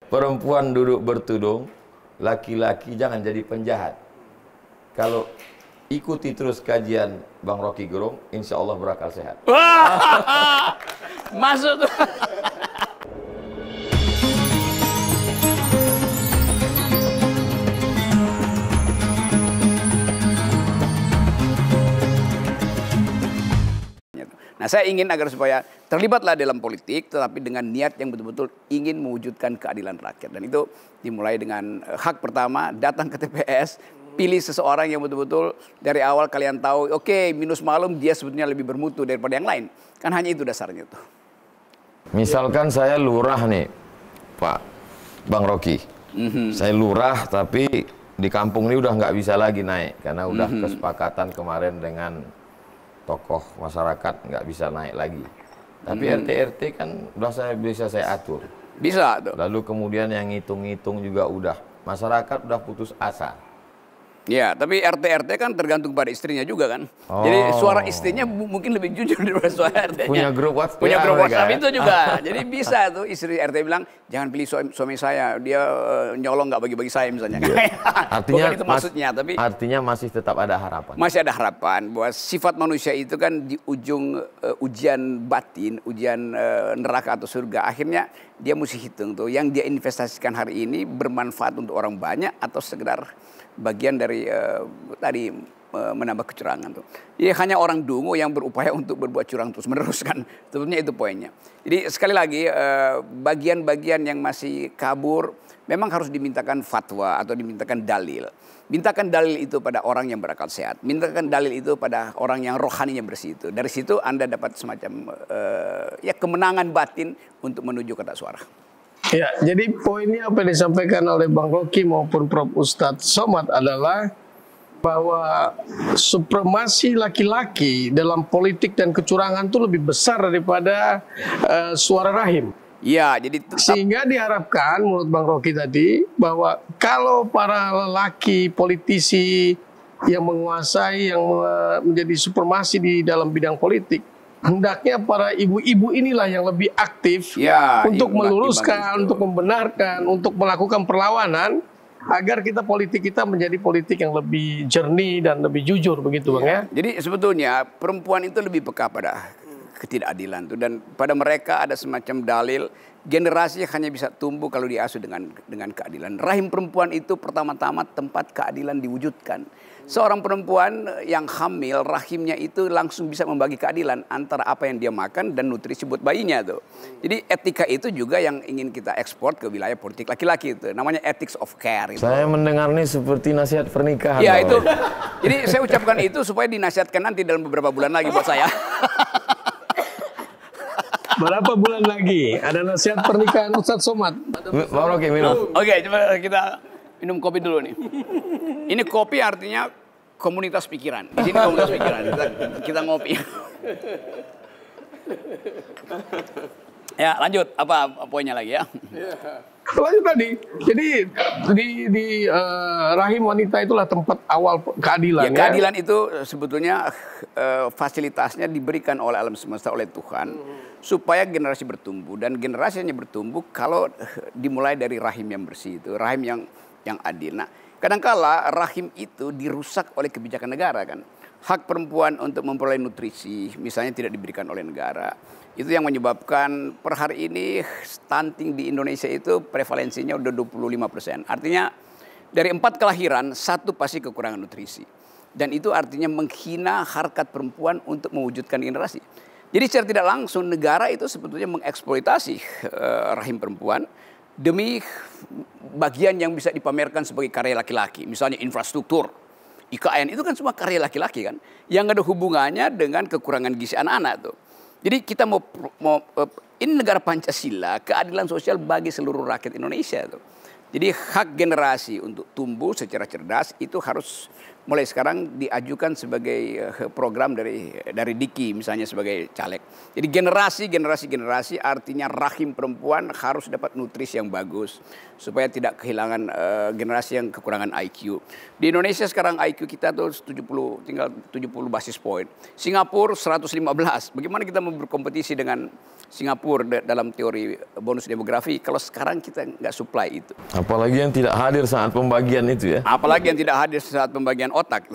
Perempuan duduk bertudung, laki-laki jangan jadi penjahat. Kalau ikuti terus kajian Bang Rocky Gerung, insya Allah berakal sehat. Wah, masuk tuh. Nah, saya ingin agar supaya terlibatlah dalam politik, tetapi dengan niat yang betul-betul ingin mewujudkan keadilan rakyat. Dan itu dimulai dengan hak pertama, datang ke TPS, pilih seseorang yang betul-betul dari awal kalian tahu, oke, minus malum dia sebetulnya lebih bermutu daripada yang lain. Kan hanya itu dasarnya tuh. Misalkan saya lurah nih, Pak Bang Rocky. Saya lurah tapi di kampung ini udah nggak bisa lagi naik karena udah kesepakatan kemarin dengan tokoh masyarakat nggak bisa naik lagi. Tapi RT kan bisa saya atur. Bisa tuh. Lalu kemudian yang ngitung-ngitung juga udah masyarakat udah putus asa. Ya, tapi RT kan tergantung pada istrinya juga kan. Jadi suara istrinya mungkin lebih jujur daripada suara RT-nya. Punya grup WhatsApp. Punya grup WhatsApp itu juga. Jadi bisa tuh istri RT bilang, jangan pilih suami saya, dia nyolong nggak bagi-bagi saya misalnya. Artinya bukan itu maksudnya, tapi artinya masih tetap ada harapan. Masih ada harapan bahwa sifat manusia itu kan di ujung ujian batin, ujian neraka atau surga. Akhirnya dia mesti hitung tuh, yang dia investasikan hari ini bermanfaat untuk orang banyak atau sekedar bagian dari tadi menambah kecurangan tuh. Jadi hanya orang dungu yang berupaya untuk berbuat curang terus menerus kan. Sebetulnya itu poinnya. Jadi sekali lagi bagian-bagian yang masih kabur memang harus dimintakan fatwa atau dimintakan dalil. Mintakan dalil itu pada orang yang berakal sehat. Mintakan dalil itu pada orang yang rohaninya bersih itu. Dari situ Anda dapat semacam ya kemenangan batin untuk menuju kata suara. Ya, jadi poinnya apa yang disampaikan oleh Bang Rocky maupun Prof. Ustadz Somad adalah bahwa supremasi laki-laki dalam politik dan kecurangan itu lebih besar daripada suara rahim. Ya, jadi sehingga diharapkan menurut Bang Rocky tadi bahwa kalau para lelaki politisi yang menguasai, yang menjadi supremasi di dalam bidang politik, hendaknya para ibu-ibu inilah yang lebih aktif untuk meluruskan, untuk membenarkan, untuk melakukan perlawanan agar politik kita menjadi politik yang lebih jernih dan lebih jujur begitu Bang ya. Jadi sebetulnya perempuan itu lebih peka pada ketidakadilan tuh, dan pada mereka ada semacam dalil generasi hanya bisa tumbuh kalau diasuh dengan keadilan. Rahim perempuan itu pertama-tama tempat keadilan diwujudkan. Seorang perempuan yang hamil, rahimnya itu langsung bisa membagi keadilan antara apa yang dia makan dan nutrisi buat bayinya tuh. Jadi etika itu juga yang ingin kita ekspor ke wilayah politik laki-laki itu. Namanya ethics of care. Itu. Saya mendengar ini seperti nasihat pernikahan. Ya itu. Jadi saya ucapkan itu supaya dinasihatkan nanti dalam beberapa bulan lagi buat saya. Berapa bulan lagi? Ada nasihat pernikahan Ustadz Somad. Bang Rocky minum. Oke, coba kita minum kopi dulu nih. Ini kopi artinya komunitas pikiran. Di sini komunitas pikiran. Kita ngopi. Ya, lanjut. Apa poinnya lagi ya? Lanjut tadi. Jadi di rahim wanita itulah tempat awal keadilan. Ya, keadilan itu sebetulnya fasilitasnya diberikan oleh alam semesta, oleh Tuhan, supaya generasi bertumbuh, dan generasinya bertumbuh kalau dimulai dari rahim yang bersih itu, rahim yang adil. Nah, kadangkala rahim itu dirusak oleh kebijakan negara kan. Hak perempuan untuk memperoleh nutrisi misalnya tidak diberikan oleh negara. Itu yang menyebabkan per hari ini stunting di Indonesia itu prevalensinya udah 25%. Artinya dari 4 kelahiran 1 pasti kekurangan nutrisi. Dan itu artinya menghina harkat perempuan untuk mewujudkan generasi. Jadi secara tidak langsung negara itu sebetulnya mengeksploitasi rahim perempuan demi bagian yang bisa dipamerkan sebagai karya laki-laki. Misalnya infrastruktur, IKN itu kan semua karya laki-laki kan. Yang ada hubungannya dengan kekurangan gizi anak-anak tuh. Jadi kita mau ini negara Pancasila, keadilan sosial bagi seluruh rakyat Indonesia tuh. Jadi hak generasi untuk tumbuh secara cerdas itu harus mulai sekarang diajukan sebagai program dari Diki misalnya sebagai caleg. Jadi generasi artinya rahim perempuan harus dapat nutrisi yang bagus supaya tidak kehilangan generasi yang kekurangan IQ. Di Indonesia sekarang IQ kita tuh 70, tinggal 70 basis point. Singapura 115. Bagaimana kita mau berkompetisi dengan Singapura dalam teori bonus demografi kalau sekarang kita nggak supply itu. Apalagi yang tidak hadir saat pembagian itu ya. Apalagi yang tidak hadir saat pembagian otak.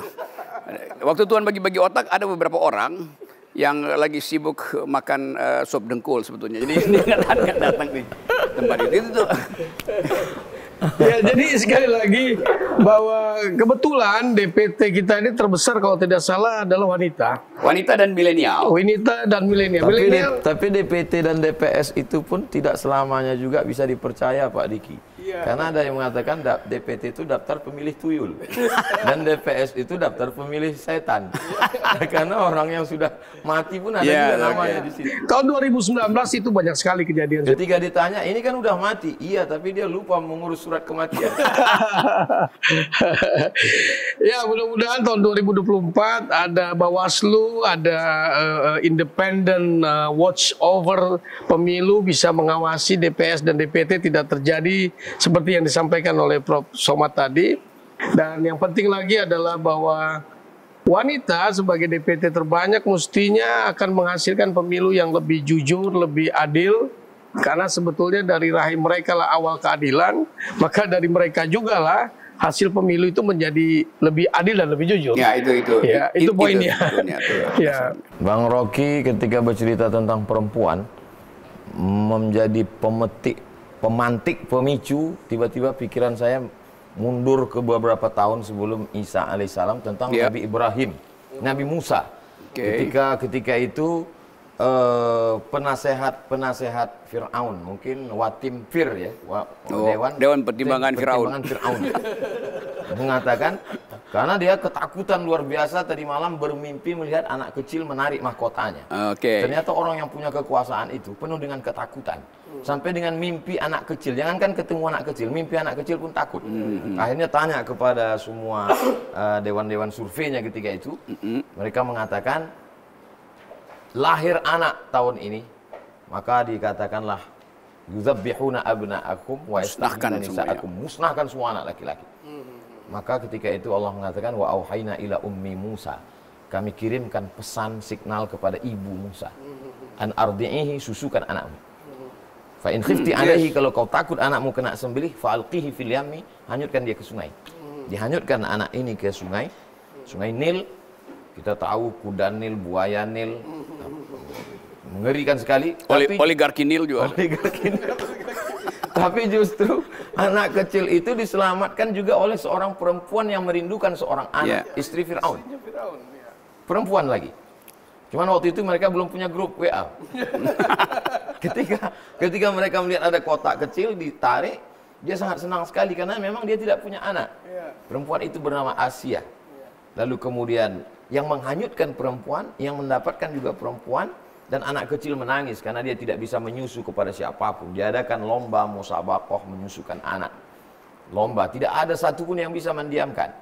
Waktu Tuhan bagi-bagi otak ada beberapa orang yang lagi sibuk makan sop dengkul sebetulnya. Jadi dia nggak datang di tempat itu tuh. Ya, jadi sekali lagi bahwa kebetulan DPT kita ini terbesar kalau tidak salah adalah wanita. Wanita dan milenial. Wanita dan milenial. Tapi DPT dan DPS itu pun tidak selamanya juga bisa dipercaya Pak Diki. Karena ada yang mengatakan DPT itu daftar pemilih tuyul. Dan DPS itu daftar pemilih setan. Karena orang yang sudah mati pun ada juga namanya di situ. Tahun 2019 itu banyak sekali kejadian. Ketika ditanya, ini kan udah mati. Iya, tapi dia lupa mengurus surat kematian. Ya, mudah-mudahan tahun 2024 ada Bawaslu, ada independent watch over pemilu bisa mengawasi DPS dan DPT tidak terjadi seperti yang disampaikan oleh Prof. Somad tadi. Dan yang penting lagi adalah bahwa wanita sebagai DPT terbanyak mestinya akan menghasilkan pemilu yang lebih jujur, lebih adil. Karena sebetulnya dari rahim mereka lah awal keadilan, maka dari mereka juga lah hasil pemilu itu menjadi lebih adil dan lebih jujur. Ya, itu poinnya. Ya. Bang Rocky ketika bercerita tentang perempuan menjadi pemantik, pemicu, tiba-tiba pikiran saya mundur ke beberapa tahun sebelum Isa alaihissalam tentang Nabi Ibrahim, Nabi Musa. Ketika itu penasehat Fir'aun, mungkin Watim Fir ya, Dewan Pertimbangan Fir'aun. Mengatakan karena dia ketakutan luar biasa tadi malam bermimpi melihat anak kecil menarik mahkotanya. Ternyata orang yang punya kekuasaan itu penuh dengan ketakutan. Sampai dengan mimpi anak kecil, jangankan ketemu anak kecil, mimpi anak kecil pun takut. Akhirnya tanya kepada semua dewan-dewan surveinya ketika itu, mereka mengatakan lahir anak tahun ini, maka dikatakanlah yuzabbihuna abna'akum wa yastahyuna nisa'akum, musnahkan semua anak laki-laki. Maka ketika itu Allah mengatakan wa auhayna ila ummi Musa, kami kirimkan pesan signal kepada ibu Musa, an ardi'ihi, susukan anakmu. Fa in khifti alaihi, kalau kau takut anakmu kena sembelih, fa alqihi fil yammi, hanyutkan dia ke sungai. Dihanyutkan anak ini ke sungai Nil. Kita tahu kuda Nil, buaya Nil, mengerikan sekali. Oligarki Nil juga. Tapi justru anak kecil itu diselamatkan juga oleh seorang perempuan yang merindukan seorang anak, istri Fir'aun. Perempuan lagi. Cuman waktu itu mereka belum punya grup WA. Ketika mereka melihat ada kotak kecil ditarik, dia sangat senang sekali karena memang dia tidak punya anak. Perempuan itu bernama Asia. Lalu kemudian yang menghanyutkan perempuan, yang mendapatkan juga perempuan, dan anak kecil menangis karena dia tidak bisa menyusu kepada siapapun. Diadakan lomba musabaqah menyusukan anak. Lomba, tidak ada satupun yang bisa mendiamkan.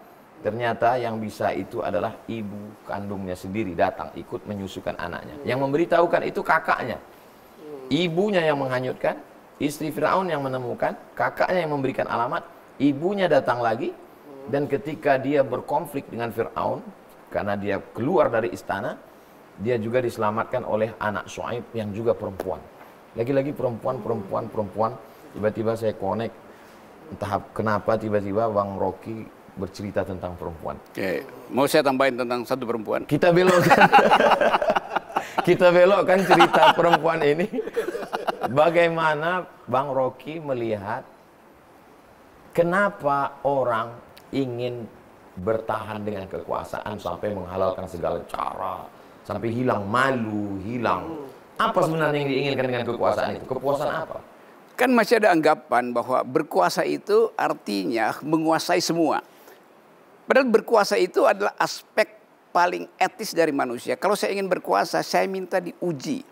Ternyata yang bisa itu adalah ibu kandungnya sendiri datang ikut menyusukan anaknya. Yang memberitahukan itu kakaknya. Ibunya yang menghanyutkan, istri Firaun yang menemukan, kakaknya yang memberikan alamat, ibunya datang lagi. Dan ketika dia berkonflik dengan Firaun, karena dia keluar dari istana, dia juga diselamatkan oleh anak Shu'aib yang juga perempuan. Lagi-lagi perempuan. Tiba-tiba saya connect, entah kenapa tiba-tiba Bang Rocky bercerita tentang perempuan. Mau saya tambahin tentang satu perempuan? Kita belokkan cerita perempuan ini. Bagaimana Bang Rocky melihat kenapa orang ingin bertahan dengan kekuasaan sampai menghalalkan segala cara, sampai hilang malu, apa sebenarnya yang diinginkan dengan kekuasaan itu? Kepuasan apa? Kan masih ada anggapan bahwa berkuasa itu artinya menguasai semua. Padahal berkuasa itu adalah aspek paling etis dari manusia. Kalau saya ingin berkuasa, saya minta diuji.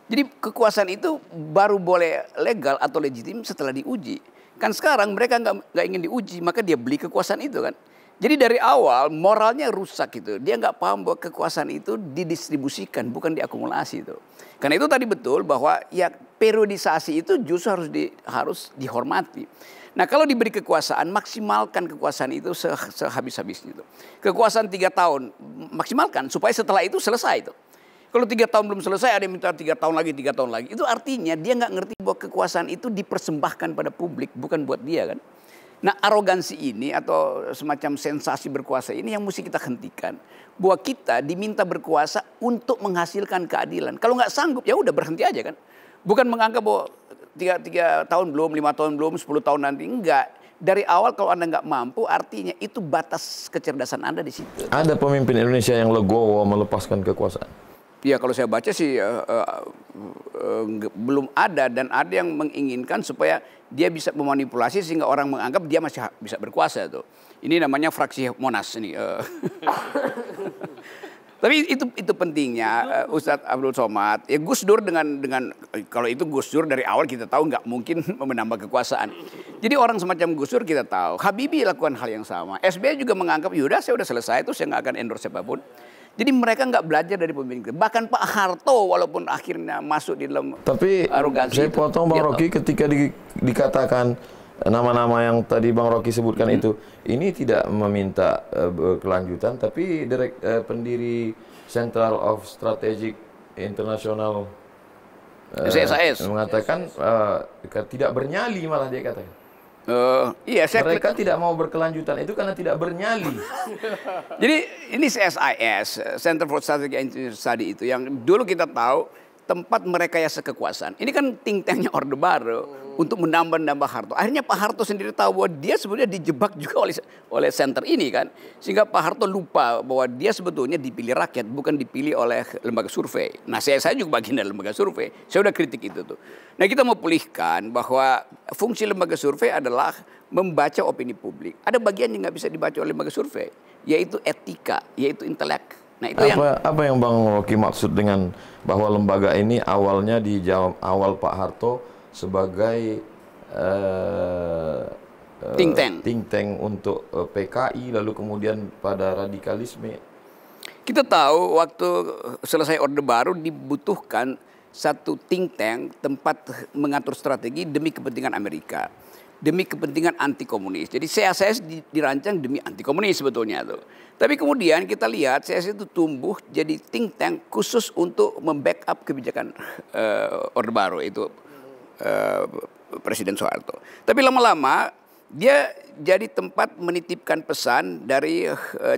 Jadi kekuasaan itu baru boleh legal atau legitim setelah diuji. Kan sekarang mereka nggak ingin diuji, maka dia beli kekuasaan itu kan. Jadi dari awal moralnya rusak gitu. Dia nggak paham bahwa kekuasaan itu didistribusikan, bukan diakumulasi itu. Karena itu tadi betul bahwa ya periodisasi itu justru harus dihormati. Nah kalau diberi kekuasaan, maksimalkan kekuasaan itu sehabis-habisnya itu. Kekuasaan 3 tahun, maksimalkan supaya setelah itu selesai itu. Kalau 3 tahun belum selesai, ada yang minta 3 tahun lagi, 3 tahun lagi. Itu artinya dia nggak ngerti bahwa kekuasaan itu dipersembahkan pada publik, bukan buat dia kan. Nah arogansi ini atau semacam sensasi berkuasa ini yang mesti kita hentikan. Bahwa kita diminta berkuasa untuk menghasilkan keadilan. Kalau nggak sanggup ya udah berhenti aja kan. Bukan menganggap bahwa 3 tahun belum, 5 tahun belum, 10 tahun nanti. Enggak. Dari awal kalau Anda nggak mampu artinya itu batas kecerdasan Anda di situ. Ada pemimpin Indonesia yang legowo melepaskan kekuasaan? Ya kalau saya baca sih belum ada, dan ada yang menginginkan supaya dia bisa memanipulasi sehingga orang menganggap dia masih bisa berkuasa tuh. Ini namanya fraksi Monas ini. Tapi itu pentingnya Ustadz Abdul Somad. Ya Gus Dur dengan kalau itu Gus Dur dari awal kita tahu nggak mungkin menambah kekuasaan. Jadi orang semacam Gus Dur kita tahu. Habibie lakukan hal yang sama. SBY juga menganggap yaudah saya udah selesai tuh saya nggak akan endorse siapapun. Jadi mereka nggak belajar dari pemimpin. Bahkan Pak Harto walaupun akhirnya masuk di dalam arogansi. Saya potong Bang Rocky ketika dikatakan nama-nama yang tadi Bang Rocky sebutkan itu, ini tidak meminta berkelanjutan, tapi pendiri Central of Strategic International CSIS mengatakan tidak bernyali, malah dia katakan. Iya, mereka tidak mau berkelanjutan itu karena tidak bernyali. Jadi ini CSIS, Center for Strategic Study itu yang dulu kita tahu tempat merekayasa kekuasaan. Ini kan think tanknya Orde Baru untuk menambah Harto. Akhirnya Pak Harto sendiri tahu bahwa dia sebetulnya dijebak juga oleh center ini kan. Sehingga Pak Harto lupa bahwa dia sebetulnya dipilih rakyat, bukan dipilih oleh lembaga survei. Nah saya juga bagian dari lembaga survei. Saya udah kritik itu tuh. Nah kita mau pulihkan bahwa fungsi lembaga survei adalah membaca opini publik. Ada bagian yang nggak bisa dibaca oleh lembaga survei, yaitu etika, yaitu intelek. Nah, itu apa yang Bang Rocky maksud dengan bahwa lembaga ini awalnya di awal Pak Harto sebagai think tank untuk PKI, lalu kemudian pada radikalisme. Kita tahu waktu selesai Orde Baru dibutuhkan satu think tank tempat mengatur strategi demi kepentingan Amerika, demi kepentingan anti komunis. Jadi CSIS dirancang demi anti komunis sebetulnya tuh. Tapi kemudian kita lihat CSIS itu tumbuh jadi think tank khusus untuk membackup kebijakan Orde Baru itu Presiden Soeharto. Tapi lama-lama dia jadi tempat menitipkan pesan dari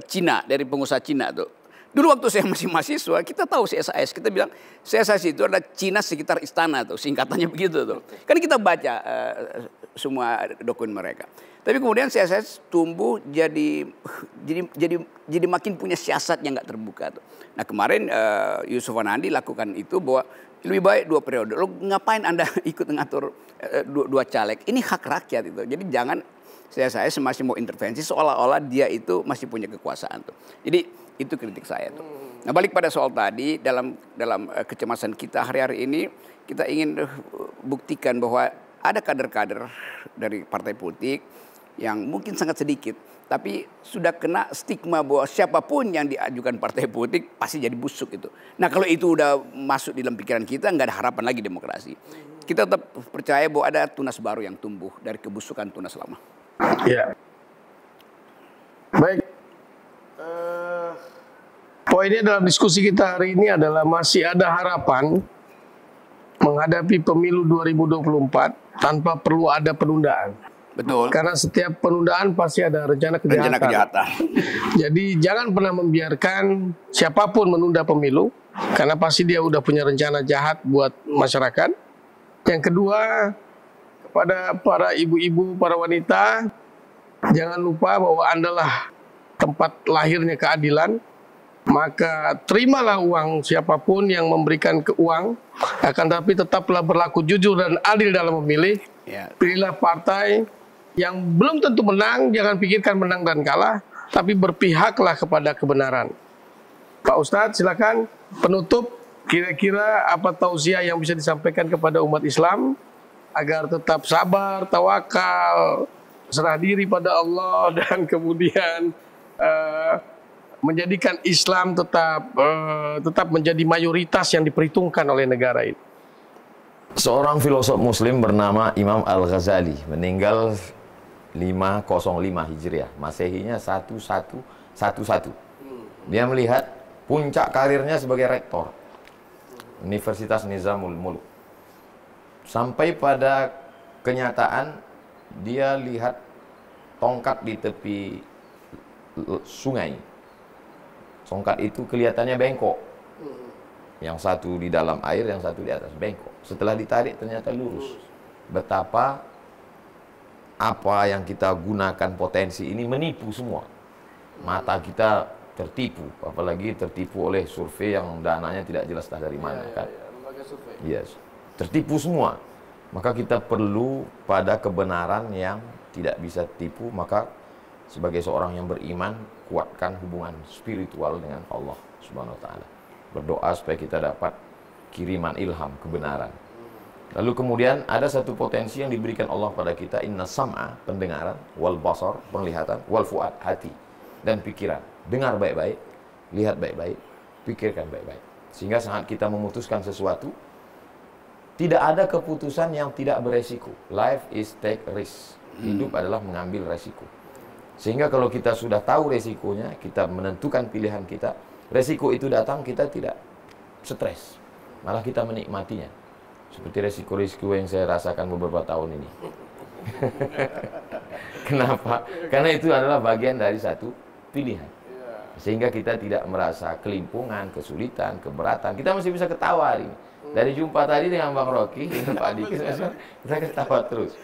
Cina, dari pengusaha Cina tuh. Dulu waktu saya masih mahasiswa, kita tahu CSIS, kita bilang CSIS itu adalah Cina sekitar istana tuh, singkatannya begitu tuh. Kan kita baca semua dokumen mereka. Tapi kemudian CSIS tumbuh jadi makin punya siasat yang nggak terbuka tuh. Nah kemarin Yusuf Wanandi lakukan itu bahwa lebih baik 2 periode. Lo ngapain Anda ikut mengatur 2 caleg? Ini hak rakyat itu. Jadi jangan CSIS masih mau intervensi seolah-olah dia itu masih punya kekuasaan tuh. Jadi itu kritik saya tuh. Nah balik pada soal tadi, dalam kecemasan kita hari-hari ini kita ingin buktikan bahwa ada kader-kader dari partai politik yang mungkin sangat sedikit, tapi sudah kena stigma bahwa siapapun yang diajukan partai politik pasti jadi busuk itu. Nah kalau itu udah masuk di dalam pikiran kita, nggak ada harapan lagi demokrasi. Kita tetap percaya bahwa ada tunas baru yang tumbuh dari kebusukan tunas lama. Ya. Baik. Poinnya dalam diskusi kita hari ini adalah masih ada harapan menghadapi pemilu 2024 tanpa perlu ada penundaan. Betul. Karena setiap penundaan pasti ada rencana kejahatan. Jadi jangan pernah membiarkan siapapun menunda pemilu, karena pasti dia udah punya rencana jahat buat masyarakat. Yang kedua, kepada para ibu-ibu, para wanita, jangan lupa bahwa Anda lah tempat lahirnya keadilan. Maka terimalah uang siapapun yang memberikan uang, akan tapi tetaplah berlaku jujur dan adil dalam memilih. Pilihlah partai yang belum tentu menang, jangan pikirkan menang dan kalah, tapi berpihaklah kepada kebenaran. Pak Ustadz silakan penutup, kira-kira apa tausiah yang bisa disampaikan kepada umat Islam agar tetap sabar, tawakal, serah diri pada Allah, dan kemudian menjadikan Islam tetap menjadi mayoritas yang diperhitungkan oleh negara ini? Seorang filosof muslim bernama Imam Al-Ghazali meninggal 505 Hijriah, Masehinya 1111. Dia melihat puncak karirnya sebagai rektor Universitas Nizamul Mulk. Sampai pada kenyataan dia lihat tongkat di tepi sungai. Tongkat itu kelihatannya bengkok. Yang satu di dalam air, yang satu di atas, bengkok. Setelah ditarik ternyata lurus. Betapa apa yang kita gunakan potensi ini menipu semua. Mata kita tertipu, apalagi tertipu oleh survei yang dananya tidak jelas dari mana kan. Yes. Tertipu semua. Maka kita perlu pada kebenaran yang tidak bisa tipu. Maka sebagai seorang yang beriman, kuatkan hubungan spiritual dengan Allah Subhanahu wa taala. Berdoa supaya kita dapat kiriman ilham kebenaran. Lalu kemudian ada satu potensi yang diberikan Allah pada kita, inna sam'a, pendengaran, wal basar, penglihatan, wal fuad, hati, dan pikiran. Dengar baik-baik, lihat baik-baik, pikirkan baik-baik. Sehingga saat kita memutuskan sesuatu, tidak ada keputusan yang tidak beresiko. Life is take risk. Hidup adalah mengambil resiko. Sehingga kalau kita sudah tahu resikonya, kita menentukan pilihan kita, resiko itu datang, kita tidak stres. Malah kita menikmatinya. Seperti resiko-resiko yang saya rasakan beberapa tahun ini. Kenapa? Karena itu adalah bagian dari satu pilihan. Sehingga kita tidak merasa kelimpungan, kesulitan, keberatan. Kita masih bisa ketawa hari ini. Dari jumpa tadi dengan Bang Rocky, dengan Pak Diki, kita ketawa terus.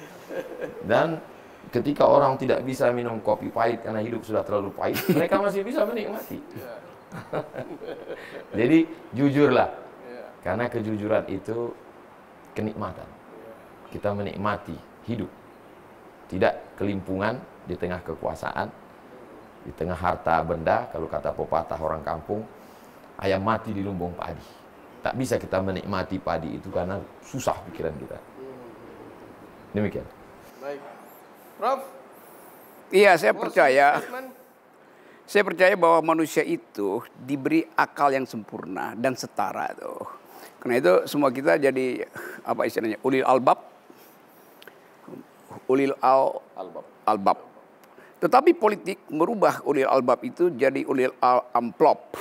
Dan ketika orang tidak bisa minum kopi pahit karena hidup sudah terlalu pahit, mereka masih bisa menikmati. Jadi jujurlah. Karena kejujuran itu kenikmatan. Kita menikmati hidup. Tidak kelimpungan di tengah kekuasaan, di tengah harta benda. Kalau kata pepatah orang kampung, ayam mati di lumbung padi. Tak bisa kita menikmati padi itu karena susah pikiran kita. Demikian. Baik. Prof? Iya, saya percaya bahwa manusia itu diberi akal yang sempurna dan setara tuh. Karena itu semua kita jadi apa istilahnya, ulil albab. Albab. Tetapi politik merubah ulil albab itu jadi ulil amplop.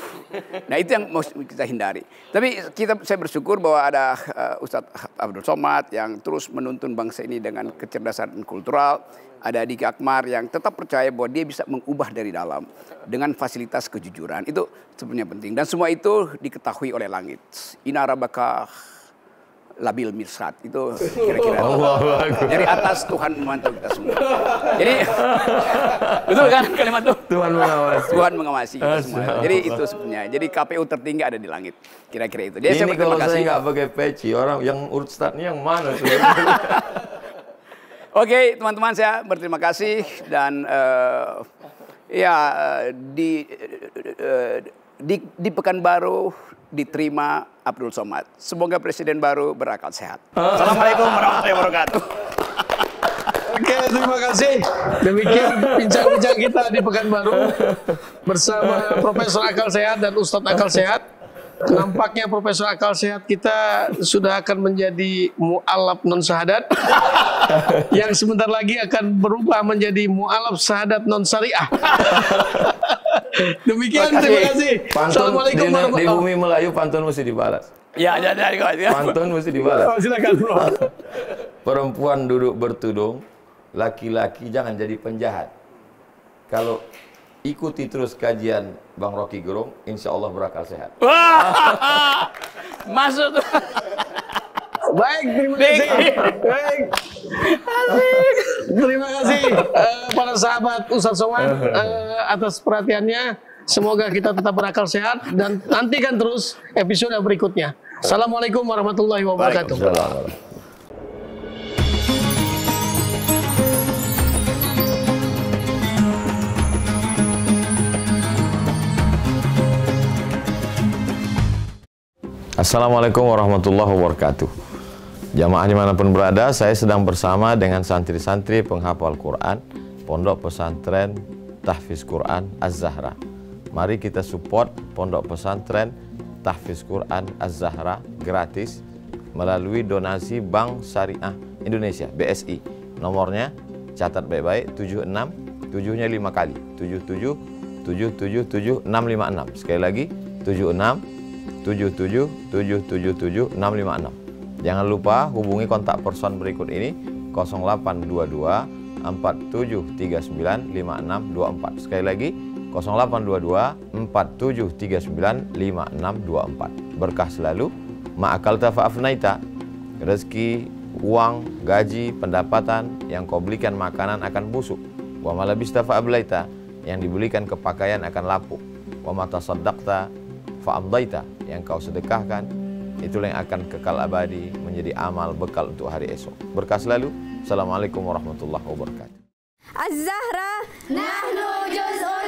Nah itu yang mau kita hindari. Tapi saya bersyukur bahwa ada Ustadz Abdul Somad yang terus menuntun bangsa ini dengan kecerdasan kultural. Ada Diki Akmar yang tetap percaya bahwa dia bisa mengubah dari dalam dengan fasilitas kejujuran. Itu sebenarnya penting. Dan semua itu diketahui oleh langit. Inna rabbaka labil mirsad. Itu kira-kira. Dari atas Tuhan memantau kita semua. Jadi betul kan kalimat itu? Tuhan mengawasi kita semua. Jadi itu sebenarnya. Jadi KPU tertinggi ada di langit. Kira-kira itu. Jadi ini kalau saya nggak pakai peci, orang yang ustadznya yang mana? Oke, teman-teman, saya berterima kasih dan di Pekanbaru diterima Abdul Somad. Semoga presiden baru berakal sehat. Assalamualaikum warahmatullahi wabarakatuh. Oke, terima kasih. Demikian bincang-bincang kita di Pekanbaru bersama Profesor Akal Sehat dan Ustadz Akal Sehat. Nampaknya Profesor Akal Sehat kita sudah akan menjadi mu'alaf non syahadat yang sebentar lagi akan berubah menjadi mu'alaf syahadat non syariah. Demikian, terima kasih. Assalamualaikum warahmatullahi wabarakatuh. Di bumi Melayu pantun mesti dibalas. Ya. Pantun mesti dibalas. Silakan, Bro. Perempuan duduk bertudung, laki-laki jangan jadi penjahat. Kalau ikuti terus kajian Bang Rocky Gerung, insya Allah berakal sehat. Masuk. Baik, terima kasih. Baik. Terima kasih para sahabat Ustadz Somad atas perhatiannya. Semoga kita tetap berakal sehat dan nantikan terus episode berikutnya. Assalamualaikum warahmatullahi wabarakatuh. Assalamualaikum warahmatullahi wabarakatuh. Jamaah dimanapun berada, saya sedang bersama dengan santri-santri penghafal Quran Pondok Pesantren Tahfiz Quran Az-Zahra. Mari kita support Pondok Pesantren Tahfiz Quran Az-Zahra gratis melalui donasi Bank Syariah Indonesia (BSI). Nomornya catat baik-baik, 76 7-nya 5 kali, 77 777 656. Sekali lagi 76 77 777 656. Jangan lupa hubungi kontak person berikut ini 0822 4739 5624. Sekali lagi 0822 4739 5624. Berkah selalu, ma'akalta fa'afnaita. Rezeki, uang, gaji, pendapatan yang kau belikan makanan akan busuk. Wa malabista fa'ablaita, yang dibelikan kepakaian akan lapuk. Wa mata saddaqta fa'amdaita, yang kau sedekahkan itulah yang akan kekal abadi menjadi amal bekal untuk hari esok. Berkah selalu. Assalamualaikum warahmatullahi wabarakatuh. Az-Zahra nahnu juz'un